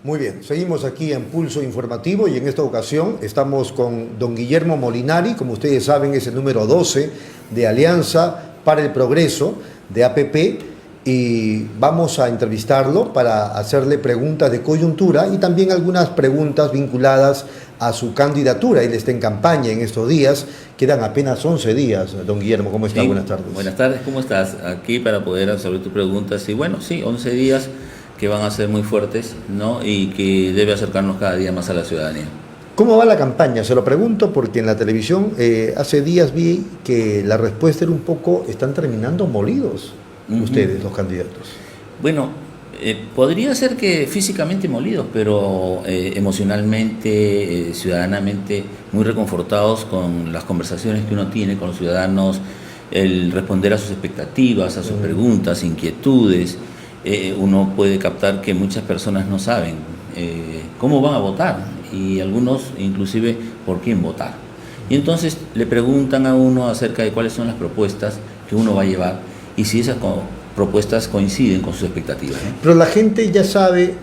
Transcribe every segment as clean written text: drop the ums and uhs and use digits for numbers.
Muy bien, seguimos aquí en Pulso Informativo y en esta ocasión estamos con don Guillermo Molinari, como ustedes saben es el número 12 de Alianza para el Progreso de APP, y vamos a entrevistarlo para hacerle preguntas de coyuntura y también algunas preguntas vinculadas a su candidatura. Él está en campaña en estos días, quedan apenas 11 días. Don Guillermo, ¿cómo está? Sí, buenas tardes. Buenas tardes, ¿cómo estás? Aquí para poder resolver tus preguntas. Y bueno, sí, 11 días que van a ser muy fuertes, ¿no? Y que debe acercarnos cada día más a la ciudadanía. ¿Cómo va la campaña? Se lo pregunto porque en la televisión hace días vi que la respuesta era un poco, están terminando molidos ustedes, los candidatos. Bueno, podría ser que físicamente molidos, pero emocionalmente, ciudadanamente, muy reconfortados con las conversaciones que uno tiene con los ciudadanos, el responder a sus expectativas, a sus preguntas, inquietudes. Uno puede captar que muchas personas no saben cómo van a votar y algunos inclusive por quién votar. Y entonces le preguntan a uno acerca de cuáles son las propuestas que uno va a llevar y si esas propuestas coinciden con sus expectativas, ¿no? Pero la gente ya sabe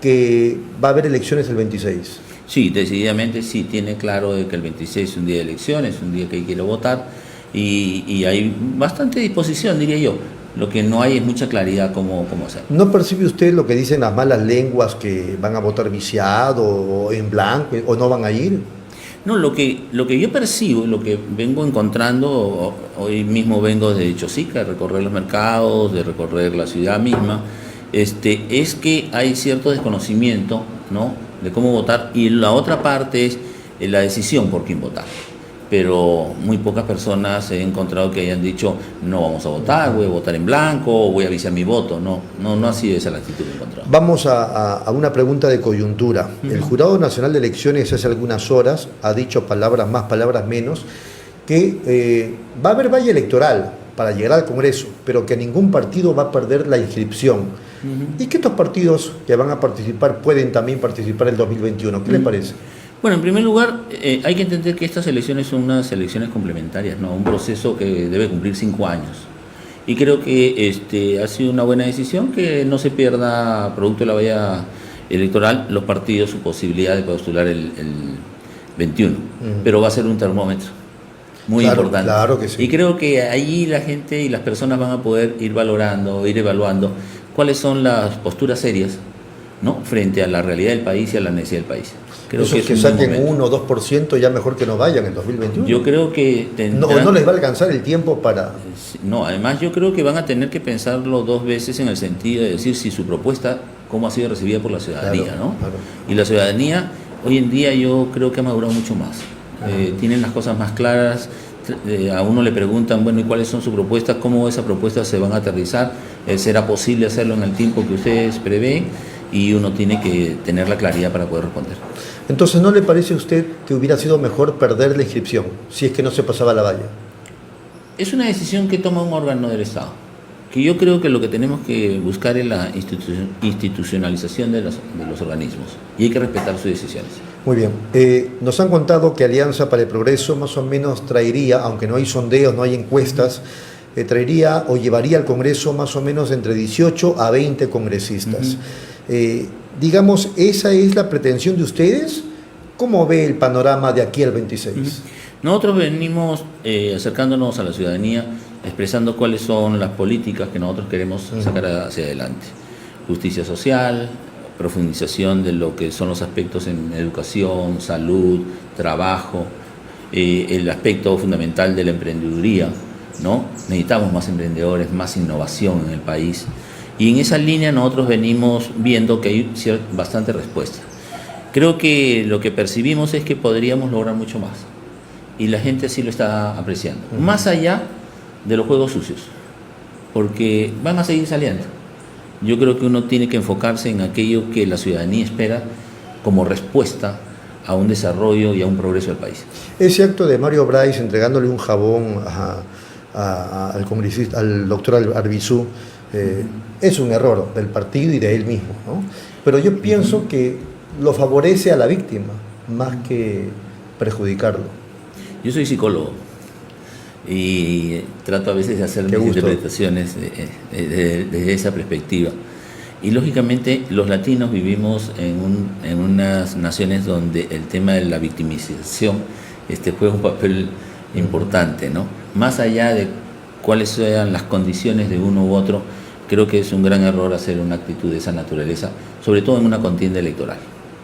que va a haber elecciones el 26. Sí, decididamente sí, tiene claro de que el 26 es un día de elecciones, un día que quiere votar y hay bastante disposición, diría yo. Lo que no hay es mucha claridad cómo hacer. ¿No percibe usted lo que dicen las malas lenguas, que van a votar viciado o en blanco o no van a ir? No, lo que yo percibo, lo que vengo encontrando, hoy mismo vengo de Chosica, de recorrer los mercados, de recorrer la ciudad misma, es que hay cierto desconocimiento, ¿no?, de cómo votar, y la otra parte es la decisión por quién votar. Pero muy pocas personas he encontrado que hayan dicho no vamos a votar, voy a votar en blanco o voy a viciar mi voto. No ha sido esa la actitud que he encontrado. Vamos a una pregunta de coyuntura. El Jurado Nacional de Elecciones hace algunas horas ha dicho, palabras más, palabras menos, que va a haber valle electoral para llegar al Congreso, pero que ningún partido va a perder la inscripción. Y que estos partidos que van a participar pueden también participar en el 2021. ¿Qué le parece? Bueno, en primer lugar, hay que entender que estas elecciones son unas elecciones complementarias, ¿no? Un proceso que debe cumplir 5 años. Y creo que ha sido una buena decisión que no se pierda, producto de la valla electoral, los partidos su posibilidad de postular el 21. Pero va a ser un termómetro muy importante. Claro que sí. Y creo que allí la gente y las personas van a poder ir valorando, ir evaluando cuáles son las posturas serias, ¿no?, frente a la realidad del país y a la necesidad del país. Creo esos que saquen 1 o 2%, ya mejor que no vayan en 2021. Yo creo que no les va a alcanzar el tiempo para... No, además yo creo que van a tener que pensarlo 2 veces en el sentido de decir si su propuesta, cómo ha sido recibida por la ciudadanía, claro, ¿no? Claro. Y la ciudadanía hoy en día yo creo que ha madurado mucho más. Tienen las cosas más claras. A uno le preguntan, bueno, ¿y cuáles son sus propuestas? ¿Cómo esas propuestas se van a aterrizar? ¿Será posible hacerlo en el tiempo que ustedes prevén? Y uno tiene que tener la claridad para poder responder. Entonces, ¿no le parece a usted que hubiera sido mejor perder la inscripción si es que no se pasaba la valla? Es una decisión que toma un órgano del Estado, que yo creo que lo que tenemos que buscar es la institucionalización de los organismos, y hay que respetar sus decisiones. Muy bien. Nos han contado que Alianza para el Progreso más o menos traería, aunque no hay sondeos, no hay encuestas, traería o llevaría al Congreso más o menos entre 18 a 20 congresistas. Digamos, ¿esa es la pretensión de ustedes? ¿Cómo ve el panorama de aquí al 26? Nosotros venimos acercándonos a la ciudadanía, expresando cuáles son las políticas que nosotros queremos sacar hacia adelante. Justicia social, profundización de lo que son los aspectos en educación, salud, trabajo, el aspecto fundamental de la emprendeduría, ¿no? Necesitamos más emprendedores, más innovación en el país. Y en esa línea nosotros venimos viendo que hay bastante respuesta. Creo que lo que percibimos es que podríamos lograr mucho más. Y la gente sí lo está apreciando. Más allá de los juegos sucios. Porque van a seguir saliendo. Yo creo que uno tiene que enfocarse en aquello que la ciudadanía espera como respuesta a un desarrollo y a un progreso del país. Ese acto de Mario Bryce entregándole un jabón al congresista, al doctor Arbizu, es un error del partido y de él mismo, ¿no? Pero yo pienso que lo favorece a la víctima más que perjudicarlo. Yo soy psicólogo y trato a veces de hacer mis interpretaciones desde esa perspectiva. Y lógicamente los latinos vivimos en unas naciones donde el tema de la victimización juega un papel importante, ¿no? Más allá de cuáles sean las condiciones de uno u otro, creo que es un gran error hacer una actitud de esa naturaleza, sobre todo en una contienda electoral.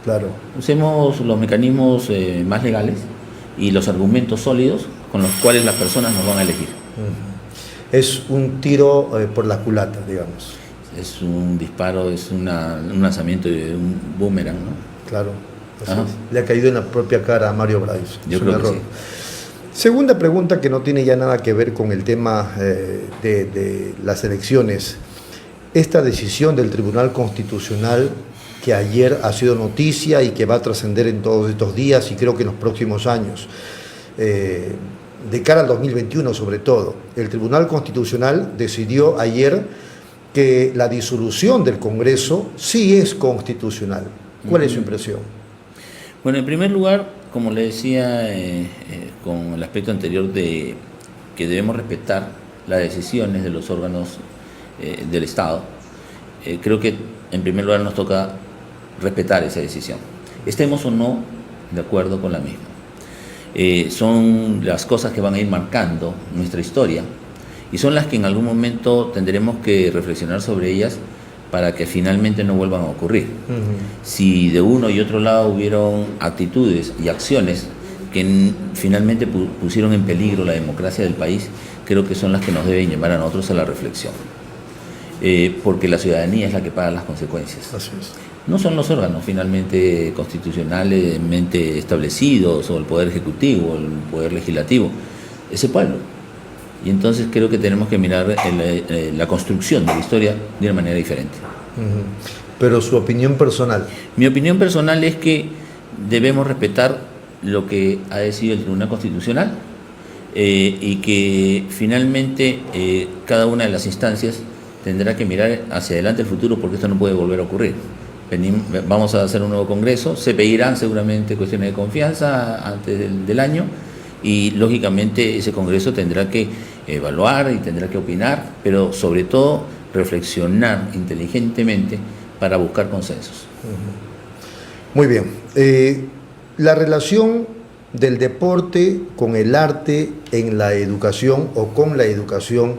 Claro. Usemos los mecanismos más legales y los argumentos sólidos con los cuales las personas nos van a elegir. Es un tiro por la culata, digamos. Es un disparo, es un lanzamiento de un boomerang, ¿no? Claro. Le ha caído en la propia cara a Mario Braz. Yo creo que sí. Segunda pregunta que no tiene ya nada que ver con el tema de las elecciones. Esta decisión del Tribunal Constitucional que ayer ha sido noticia y que va a trascender en todos estos días y creo que en los próximos años, de cara al 2021 sobre todo, el Tribunal Constitucional decidió ayer que la disolución del Congreso sí es constitucional. ¿Cuál es su impresión? Bueno, en primer lugar, como le decía con el aspecto anterior de que debemos respetar las decisiones de los órganos del Estado, creo que en primer lugar nos toca respetar esa decisión, estemos o no de acuerdo con la misma. Son las cosas que van a ir marcando nuestra historia y son las que en algún momento tendremos que reflexionar sobre ellas para que finalmente no vuelvan a ocurrir. Si de uno y otro lado hubieron actitudes y acciones que finalmente pusieron en peligro la democracia del país, creo que son las que nos deben llevar a nosotros a la reflexión. Porque la ciudadanía es la que paga las consecuencias. Así es. No son los órganos finalmente constitucionalmente establecidos, o el Poder Ejecutivo, o el Poder Legislativo, es el pueblo. Y entonces creo que tenemos que mirar la construcción de la historia de una manera diferente. Pero su opinión personal. Mi opinión personal es que debemos respetar lo que ha decidido el Tribunal Constitucional y que finalmente cada una de las instancias tendrá que mirar hacia adelante el futuro, porque esto no puede volver a ocurrir. Vamos a hacer un nuevo Congreso, se pedirán seguramente cuestiones de confianza antes del año, y lógicamente ese Congreso tendrá que evaluar y tendrá que opinar, pero sobre todo reflexionar inteligentemente para buscar consensos. Muy bien. La relación del deporte con el arte en la educación o con la educación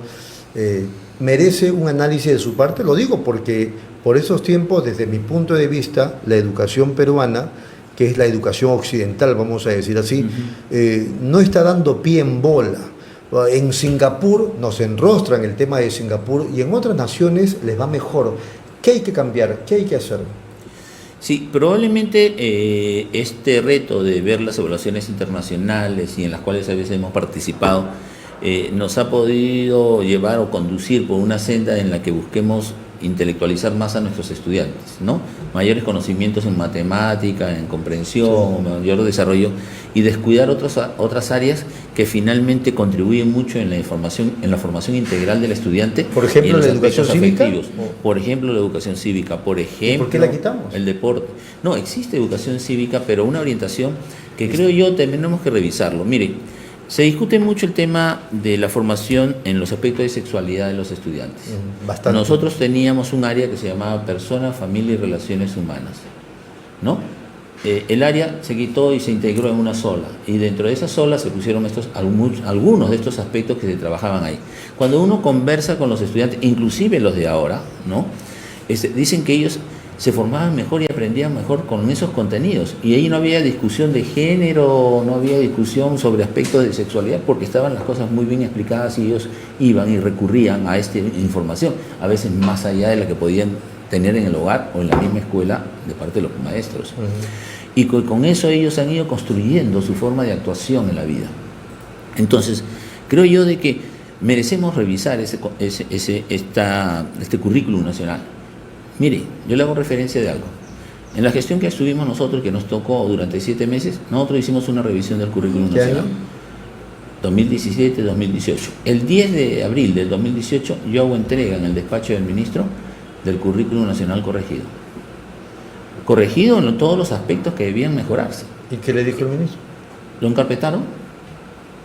merece un análisis de su parte. Lo digo porque por esos tiempos, desde mi punto de vista, la educación peruana, que es la educación occidental, vamos a decir así, no está dando pie en bola. En Singapur nos enrostran el tema de Singapur y en otras naciones les va mejor. ¿Qué hay que cambiar? ¿Qué hay que hacer? Sí, probablemente este reto de ver las evaluaciones internacionales y en las cuales a veces hemos participado nos ha podido llevar o conducir por una senda en la que busquemos intelectualizar más a nuestros estudiantes, ¿no? Mayores conocimientos en matemática, en comprensión, mayor desarrollo, y descuidar otras áreas que finalmente contribuyen mucho en la formación integral del estudiante. Por ejemplo, la educación cívica. Por ejemplo, la educación cívica. Por ejemplo, ¿por qué la quitamos? El deporte. No, existe educación cívica, pero una orientación que creo yo tenemos que revisarlo. Mire, se discute mucho el tema de la formación en los aspectos de sexualidad de los estudiantes. Bastante. Nosotros teníamos un área que se llamaba Persona, Familia y Relaciones Humanas, ¿no? El área se quitó y se integró en una sola, y dentro de esa sola se pusieron algunos de estos aspectos que se trabajaban ahí. Cuando uno conversa con los estudiantes, inclusive los de ahora, ¿no? Dicen que ellos se formaban mejor y aprendían mejor con esos contenidos, y ahí no había discusión de género, no había discusión sobre aspectos de sexualidad, porque estaban las cosas muy bien explicadas y ellos iban y recurrían a esta información, a veces más allá de la que podían tener en el hogar o en la misma escuela de parte de los maestros. Y con eso ellos han ido construyendo su forma de actuación en la vida. Entonces, creo yo de que merecemos revisar este currículum nacional. Mire, yo le hago referencia de algo. En la gestión que estuvimos nosotros, que nos tocó durante 7 meses, nosotros hicimos una revisión del currículum nacional. 2017-2018. El 10 de abril del 2018 yo hago entrega en el despacho del ministro del currículum nacional corregido. Corregido en todos los aspectos que debían mejorarse. ¿Y qué le dijo el ministro? Lo encarpetaron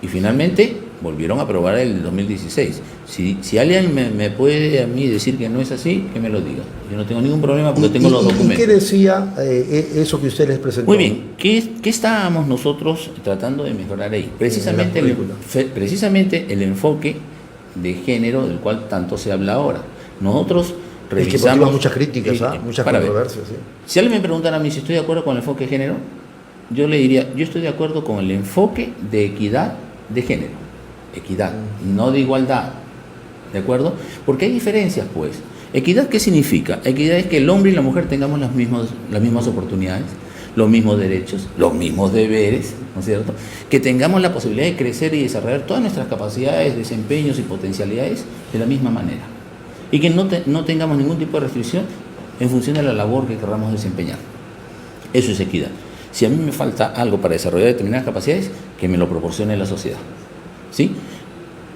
y finalmente volvieron a aprobar el 2016. Si alguien me puede a mí decir que no es así, que me lo diga. Yo no tengo ningún problema porque tengo los documentos. ¿Y qué decía eso que usted les presentó? Muy bien, ¿qué estábamos nosotros tratando de mejorar ahí? Precisamente el enfoque de género del cual tanto se habla ahora. Nosotros revisamos... Es que muchas críticas, muchas controversias. Sí. Si alguien me preguntara a mí si estoy de acuerdo con el enfoque de género, yo le diría, yo estoy de acuerdo con el enfoque de equidad de género. Equidad, no de igualdad. ¿De acuerdo? Porque hay diferencias, pues. ¿Equidad qué significa? Equidad es que el hombre y la mujer tengamos las mismas oportunidades, los mismos derechos, los mismos deberes, ¿no es cierto? Que tengamos la posibilidad de crecer y desarrollar todas nuestras capacidades, desempeños y potencialidades de la misma manera. Y que no tengamos ningún tipo de restricción en función de la labor que queramos desempeñar. Eso es equidad. Si a mí me falta algo para desarrollar determinadas capacidades, que me lo proporcione la sociedad. ¿Sí?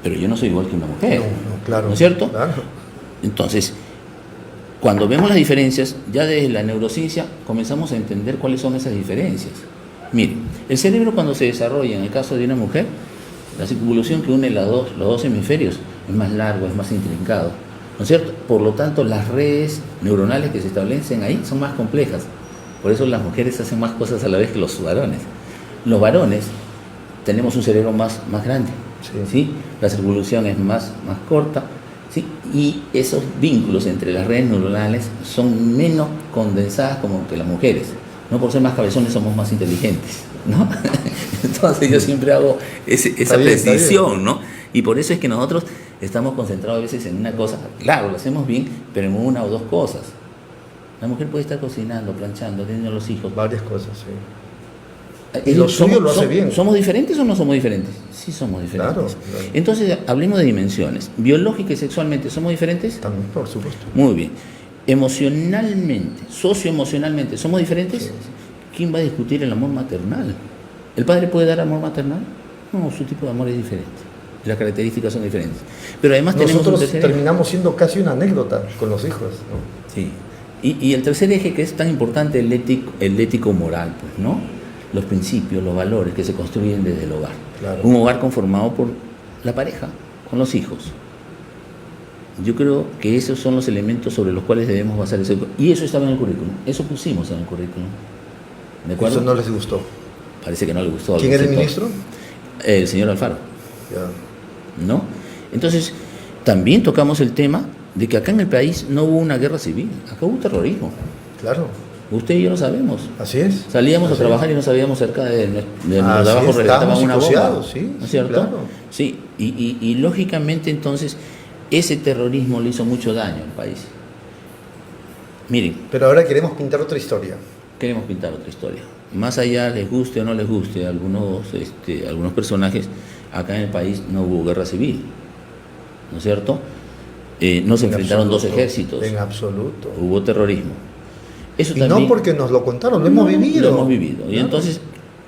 Pero yo no soy igual que una mujer. Claro, ¿no es cierto? Claro. Entonces, cuando vemos las diferencias, ya desde la neurociencia comenzamos a entender cuáles son esas diferencias. Miren, el cerebro cuando se desarrolla, en el caso de una mujer, la circunvolución que une los dos hemisferios es más largo, es más intrincado, ¿no es cierto? Por lo tanto, las redes neuronales que se establecen ahí son más complejas. Por eso las mujeres hacen más cosas a la vez que los varones. Los varones tenemos un cerebro más grande, ¿sí? La circunvolución es más corta, ¿sí? Y esos vínculos entre las redes neuronales son menos condensadas como que las mujeres. No por ser más cabezones somos más inteligentes, ¿no? Entonces yo siempre hago esa precisión, ¿no? Y por eso es que nosotros estamos concentrados a veces en una cosa. Claro, lo hacemos bien, pero en una o dos cosas. La mujer puede estar cocinando, planchando, teniendo los hijos. Varias cosas, sí. Y lo suyo lo hace bien. ¿Somos diferentes o no somos diferentes? Sí somos diferentes. Claro. Entonces, hablemos de dimensiones. ¿Biológica y sexualmente somos diferentes? También, por supuesto. Muy bien. Emocionalmente, socioemocionalmente, ¿somos diferentes? Sí. ¿Quién va a discutir el amor maternal? ¿El padre puede dar amor maternal? No, su tipo de amor es diferente. Las características son diferentes. Pero además nosotros terminamos siendo casi una anécdota con los hijos, ¿no? Sí. Y el tercer eje que es tan importante, el ético moral, pues, ¿no? Los principios, los valores que se construyen desde el hogar. Claro. Un hogar conformado por la pareja, con los hijos. Yo creo que esos son los elementos sobre los cuales debemos basar ese. Y eso estaba en el currículum. Eso pusimos en el currículum. ¿De acuerdo? Eso no les gustó. Parece que no les gustó. ¿Quién era el ministro? El señor Alfaro. Ya. ¿No? Entonces, también tocamos el tema de que acá en el país no hubo una guerra civil. Acá hubo terrorismo. Claro. Usted y yo lo sabemos. Así es. Salíamos a trabajar y no sabíamos cerca de nuestro trabajo reventaban una bomba. Sí, ¿no es cierto? Claro. Sí, y lógicamente entonces ese terrorismo le hizo mucho daño al país. Miren. Pero ahora queremos pintar otra historia. Queremos pintar otra historia. Más allá, les guste o no les guste a algunos personajes, acá en el país no hubo guerra civil. ¿No es cierto? No se enfrentaron dos ejércitos. En absoluto. Hubo terrorismo. Eso y también, no porque nos lo contaron, lo hemos vivido. Lo hemos vivido. Claro. Y entonces,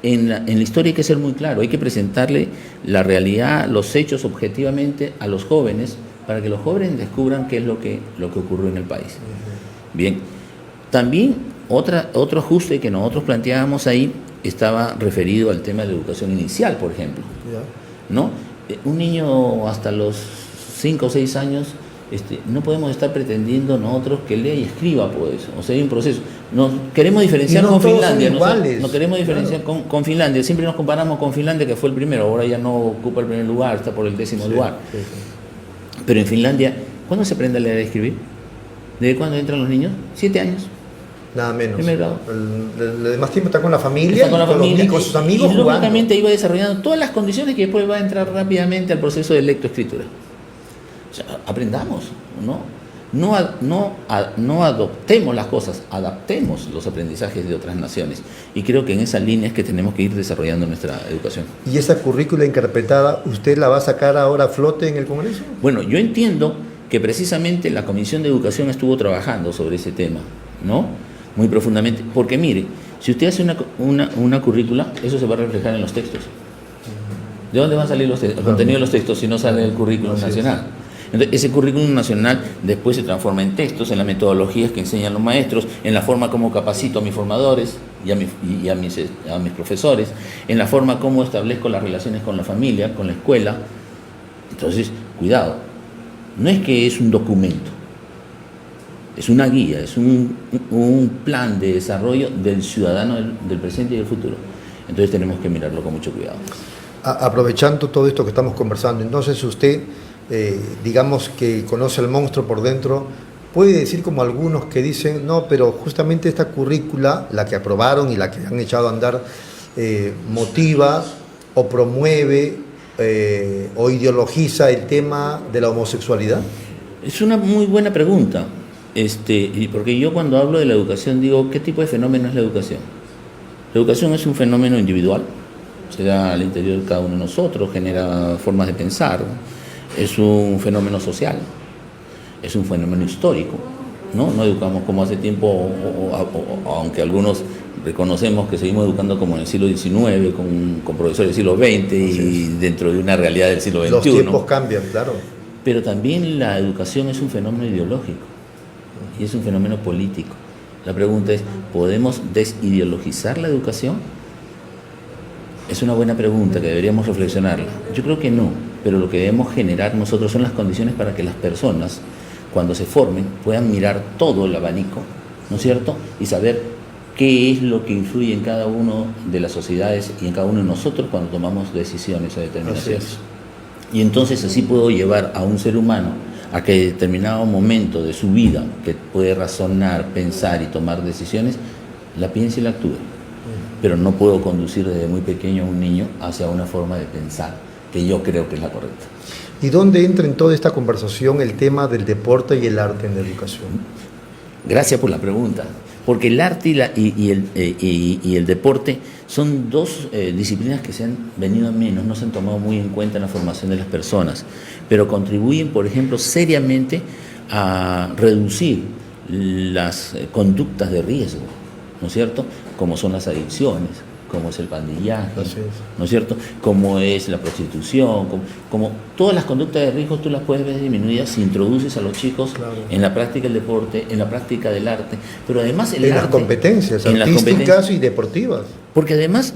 en la historia hay que ser muy claro, hay que presentarle la realidad, los hechos objetivamente a los jóvenes, para que los jóvenes descubran qué es lo que ocurrió en el país. Uh-huh. Bien. También otro ajuste que nosotros planteábamos ahí estaba referido al tema de la educación inicial, por ejemplo. Yeah. ¿No? Un niño hasta los 5 o 6 años, no podemos estar pretendiendo nosotros que lea y escriba, pues. O sea, hay un proceso. Nos queremos diferenciar con Finlandia. Nos queremos diferenciar con Finlandia. Siempre nos comparamos con Finlandia, que fue el primero. Ahora ya no ocupa el primer lugar, está por el 10º lugar. Sí. Pero en Finlandia, ¿cuándo se aprende a leer y escribir? ¿Desde cuándo entran los niños? 7 años. Nada menos. Primer grado. El demás tiempo está con la familia, con sus amigos y lógicamente iba desarrollando todas las condiciones que después va a entrar rápidamente al proceso de lectoescritura. O sea, aprendamos, ¿no? No adoptemos las cosas, adaptemos los aprendizajes de otras naciones. Y creo que en esa línea es que tenemos que ir desarrollando nuestra educación. ¿Y esa currícula interpretada, usted la va a sacar ahora a flote en el Congreso? Bueno, yo entiendo que precisamente la Comisión de Educación estuvo trabajando sobre ese tema, ¿no? Muy profundamente. Porque mire, si usted hace una currícula, eso se va a reflejar en los textos. ¿De dónde van a salir el contenido de los textos si no sale el currículum nacional? Entonces, ese currículum nacional después se transforma en textos, en las metodologías que enseñan los maestros, en la forma como capacito a mis formadores y a mis profesores, en la forma como establezco las relaciones con la familia, con la escuela, Entonces, cuidado, no es que es un documento, es una guía, es un plan de desarrollo del ciudadano del presente y del futuro. Entonces tenemos que mirarlo con mucho cuidado. Aprovechando todo esto que estamos conversando, entonces usted, digamos que conoce al monstruo por dentro, puede decir como algunos que dicen, no, pero justamente esta currícula, la que aprobaron y la que han echado a andar, motiva o promueve o ideologiza el tema de la homosexualidad. Es una muy buena pregunta, porque yo cuando hablo de la educación digo, ¿qué tipo de fenómeno es la educación? La educación es un fenómeno individual, se da al interior de cada uno de nosotros, genera formas de pensar, es un fenómeno social, es un fenómeno histórico, ¿no? No educamos como hace tiempo, aunque algunos reconocemos que seguimos educando como en el siglo XIX, con profesores del siglo XX y dentro de una realidad del siglo XXI. Los tiempos cambian, claro. Pero también la educación es un fenómeno ideológico y es un fenómeno político. La pregunta es, ¿podemos desideologizar la educación? Es una buena pregunta que deberíamos reflexionarla. Yo creo que no, pero lo que debemos generar nosotros son las condiciones para que las personas, cuando se formen, puedan mirar todo el abanico, ¿no es cierto? Y saber qué es lo que influye en cada uno de las sociedades y en cada uno de nosotros cuando tomamos decisiones o determinaciones. Y entonces así puedo llevar a un ser humano a que en determinado momento de su vida, que puede razonar, pensar y tomar decisiones, la piense y la actúe. Pero no puedo conducir desde muy pequeño a un niño hacia una forma de pensar que yo creo que es la correcta. ¿Y dónde entra en toda esta conversación el tema del deporte y el arte en la educación? Gracias por la pregunta, porque el arte y el deporte son dos disciplinas que se han venido a menos, no se han tomado muy en cuenta en la formación de las personas, pero contribuyen, por ejemplo, seriamente a reducir las conductas de riesgo, ¿no es cierto?, como son las adicciones, como es el pandillaje, ¿no es cierto?, como es la prostitución, como todas las conductas de riesgo tú las puedes ver disminuidas si introduces a los chicos en la práctica del deporte, en la práctica del arte, pero además el arte, las competencias artísticas y deportivas. Porque además,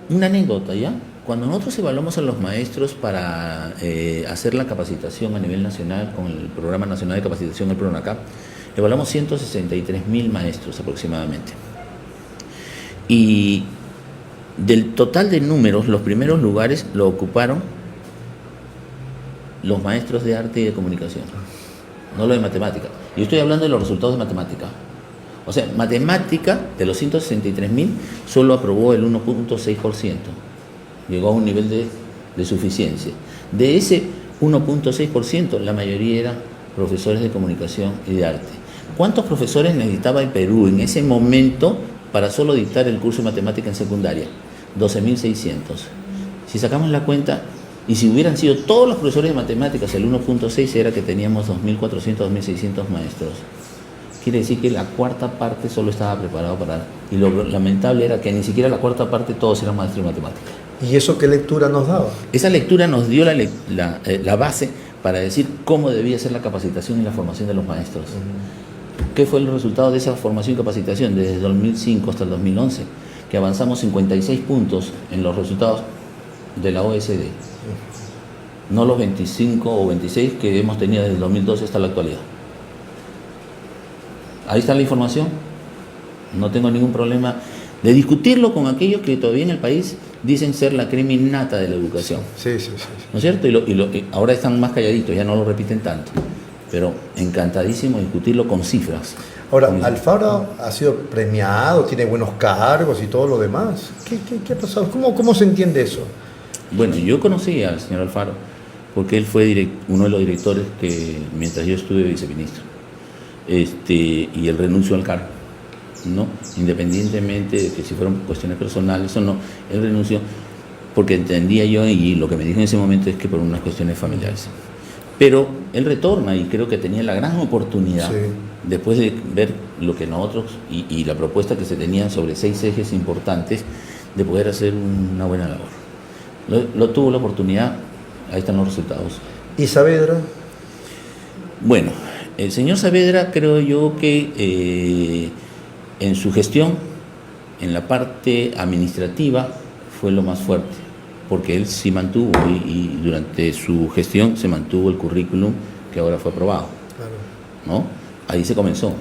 una anécdota, ¿ya? Cuando nosotros evaluamos a los maestros para hacer la capacitación a nivel nacional con el Programa Nacional de Capacitación, el PRONACAP, evaluamos 163.000 maestros aproximadamente. Y del total de números, los primeros lugares lo ocuparon los maestros de arte y de comunicación, no lo de matemática. Yo estoy hablando de los resultados de matemática. O sea, matemática, de los 163.000, solo aprobó el 1.6%. Llegó a un nivel de suficiencia. De ese 1.6%, la mayoría eran profesores de comunicación y de arte. ¿Cuántos profesores necesitaba el Perú en ese momento para solo dictar el curso de matemática en secundaria? 12.600. Si sacamos la cuenta, y si hubieran sido todos los profesores de matemáticas, el 1.6 era que teníamos 2.400, 2.600 maestros. Quiere decir que la cuarta parte solo estaba preparado para... Y lo lamentable era que ni siquiera la cuarta parte todos eran maestros de matemática. ¿Y eso qué lectura nos daba? Esa lectura nos dio la base para decir cómo debía ser la capacitación y la formación de los maestros. ¿Qué fue el resultado de esa formación y capacitación desde el 2005 hasta el 2011? Que avanzamos 56 puntos en los resultados de la OSD. No los 25 o 26 que hemos tenido desde el 2012 hasta la actualidad. Ahí está la información. No tengo ningún problema de discutirlo con aquellos que todavía en el país dicen ser la crema innata de la educación. Sí. ¿No es cierto? Y ahora están más calladitos, ya no lo repiten tanto. Pero encantadísimo de discutirlo con cifras. Ahora, Alfaro ha sido premiado, tiene buenos cargos y todo lo demás. ¿Qué ha pasado? ¿Cómo se entiende eso? Bueno, yo conocí al señor Alfaro porque él fue uno de los directores que, mientras yo estuve viceministro, y él renunció al cargo, ¿no? Independientemente de que si fueron cuestiones personales o no, él renunció porque entendía yo, y lo que me dijo en ese momento es que por unas cuestiones familiares. Pero él retorna y creo que tenía la gran oportunidad, después de ver lo que nosotros y la propuesta que se tenía sobre 6 ejes importantes, de poder hacer una buena labor. Lo tuvo la oportunidad, ahí están los resultados. ¿Y Saavedra? Bueno, el señor Saavedra creo yo que en su gestión, en la parte administrativa, fue lo más fuerte. porque él sí mantuvo y durante su gestión se mantuvo el currículum que ahora fue aprobado. Claro. ¿No? Ahí se comenzó.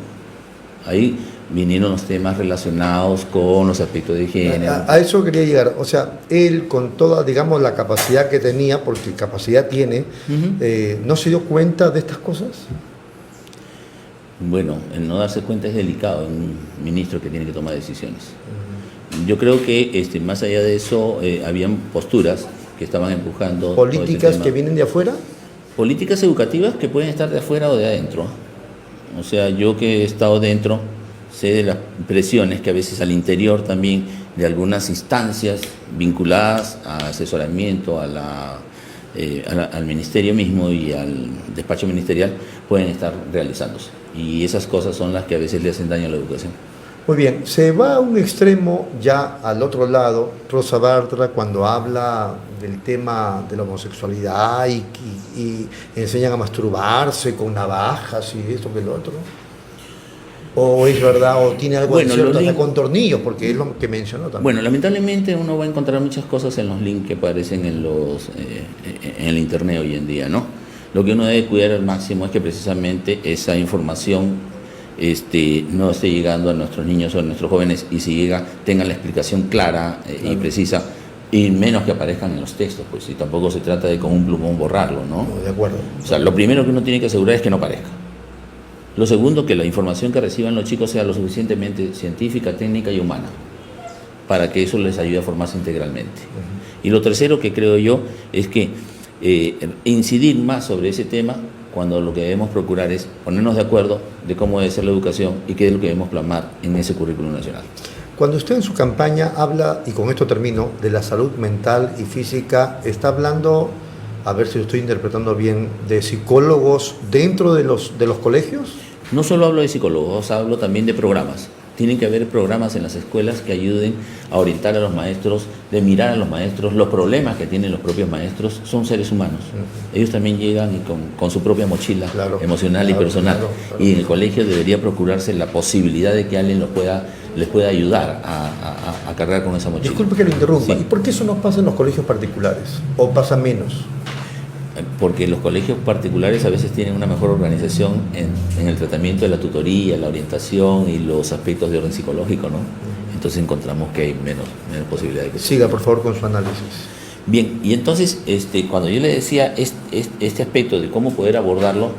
Ahí vinieron los temas relacionados con los aspectos de género. A eso quería llegar. O sea, él con toda, digamos, la capacidad que tenía, porque capacidad tiene, ¿no se dio cuenta de estas cosas? Bueno, el no darse cuenta es delicado en un ministro que tiene que tomar decisiones. Yo creo que más allá de eso, habían posturas que estaban empujando. ¿Políticas que vienen de afuera? Políticas educativas que pueden estar de afuera o de adentro. O sea, yo que he estado dentro, sé de las presiones que a veces al interior también de algunas instancias vinculadas a asesoramiento, al ministerio mismo y al despacho ministerial pueden estar realizándose. Y esas cosas son las que a veces le hacen daño a la educación. Muy bien, se va a un extremo ya al otro lado, Rosa Bartra, cuando habla del tema de la homosexualidad y enseñan a masturbarse con navajas y esto que lo otro. ¿O es verdad? ¿O tiene algo de cierto hasta con tornillos? Porque es lo que mencionó también. Bueno, lamentablemente uno va a encontrar muchas cosas en los links que aparecen en el internet hoy en día, ¿no? Lo que uno debe cuidar al máximo es que precisamente esa información no esté llegando a nuestros niños o a nuestros jóvenes, y si llega tengan la explicación clara y precisa, y menos que aparezcan en los textos, pues, y tampoco se trata de con un plumón borrarlo, ¿no? De acuerdo. O sea, lo primero que uno tiene que asegurar es que no aparezca. Lo segundo, que la información que reciban los chicos sea lo suficientemente científica, técnica y humana, para que eso les ayude a formarse integralmente. Y lo tercero que creo yo es que incidir más sobre ese tema, cuando lo que debemos procurar es ponernos de acuerdo de cómo debe ser la educación y qué es lo que debemos plasmar en ese currículum nacional. Cuando usted en su campaña habla, y con esto termino, de la salud mental y física, ¿está hablando, a ver si lo estoy interpretando bien, de psicólogos dentro de los colegios? No solo hablo de psicólogos, hablo también de programas. Tienen que haber programas en las escuelas que ayuden a orientar a los maestros, de mirar a los maestros, los problemas que tienen los propios maestros. Son seres humanos. Ellos también llegan y con su propia mochila emocional y personal. Y en el colegio debería procurarse la posibilidad de que alguien les pueda ayudar a cargar con esa mochila. Disculpe que lo interrumpa. Sí. ¿Y por qué eso no pasa en los colegios particulares? ¿O pasa menos? Porque los colegios particulares a veces tienen una mejor organización en el tratamiento de la tutoría, la orientación y los aspectos de orden psicológico, ¿no? Entonces encontramos que hay menos posibilidad de que... Siga, por favor, con su análisis. Bien, y entonces cuando yo le decía este aspecto de cómo poder abordarlo,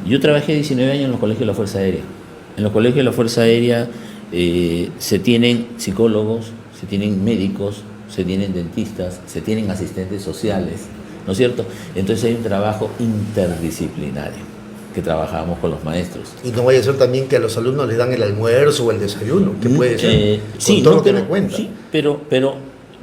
yo trabajé 19 años en los colegios de la Fuerza Aérea. En los colegios de la Fuerza Aérea se tienen psicólogos, se tienen médicos, se tienen dentistas, se tienen asistentes sociales, ¿no es cierto? Entonces hay un trabajo interdisciplinario que trabajábamos con los maestros. Y no vaya a ser también que a los alumnos les dan el almuerzo o el desayuno, que puede ser, sí, todo lo que me cuenta. Sí, pero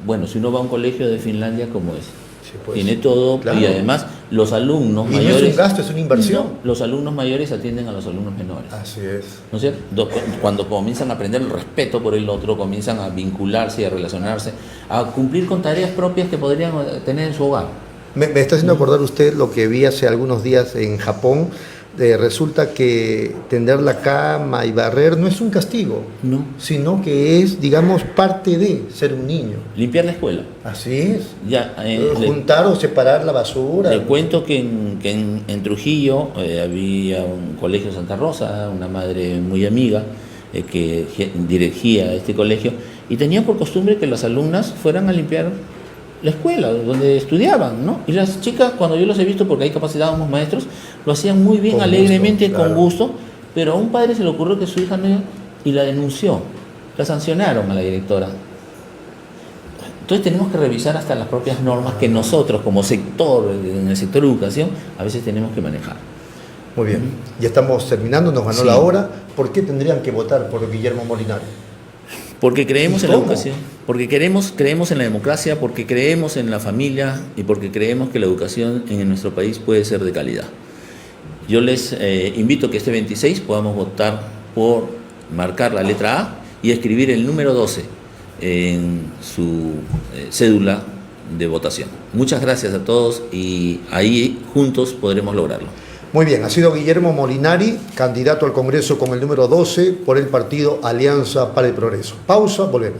bueno, si uno va a un colegio de Finlandia como es, sí, pues, tiene todo, claro. Y además los alumnos mayores... Y no es un gasto, es una inversión. No, los alumnos mayores atienden a los alumnos menores. Así es. ¿No es cierto? Cuando comienzan a aprender el respeto por el otro, comienzan a vincularse y a relacionarse, a cumplir con tareas propias que podrían tener en su hogar. Me está haciendo acordar usted lo que vi hace algunos días en Japón. Resulta que tender la cama y barrer no es un castigo, no, sino que es, digamos, parte de ser un niño. Limpiar la escuela. Así es. Ya, juntar o separar la basura. Le cuento que en Trujillo había un colegio Santa Rosa, una madre muy amiga que dirigía este colegio, y tenía por costumbre que las alumnas fueran a limpiar la escuela donde estudiaban, ¿no? Y las chicas, cuando yo los he visto, porque ahí capacitábamos maestros, lo hacían muy bien, con alegremente, gusto, claro. Con gusto, pero a un padre se le ocurrió que su hija no iba y la denunció, la sancionaron a la directora. Entonces tenemos que revisar hasta las propias normas que nosotros como sector, en el sector de educación, a veces tenemos que manejar. Muy bien, ya estamos terminando, nos ganó la hora. ¿Por qué tendrían que votar por Guillermo Molinari? Porque creemos en la educación, porque creemos en la democracia, porque creemos en la familia y porque creemos que la educación en nuestro país puede ser de calidad. Yo les invito a que este 26 podamos votar por marcar la letra A y escribir el número 12 en su cédula de votación. Muchas gracias a todos y ahí juntos podremos lograrlo. Muy bien, ha sido Guillermo Molinari, candidato al Congreso con el número 12 por el partido Alianza para el Progreso. Pausa, volvemos.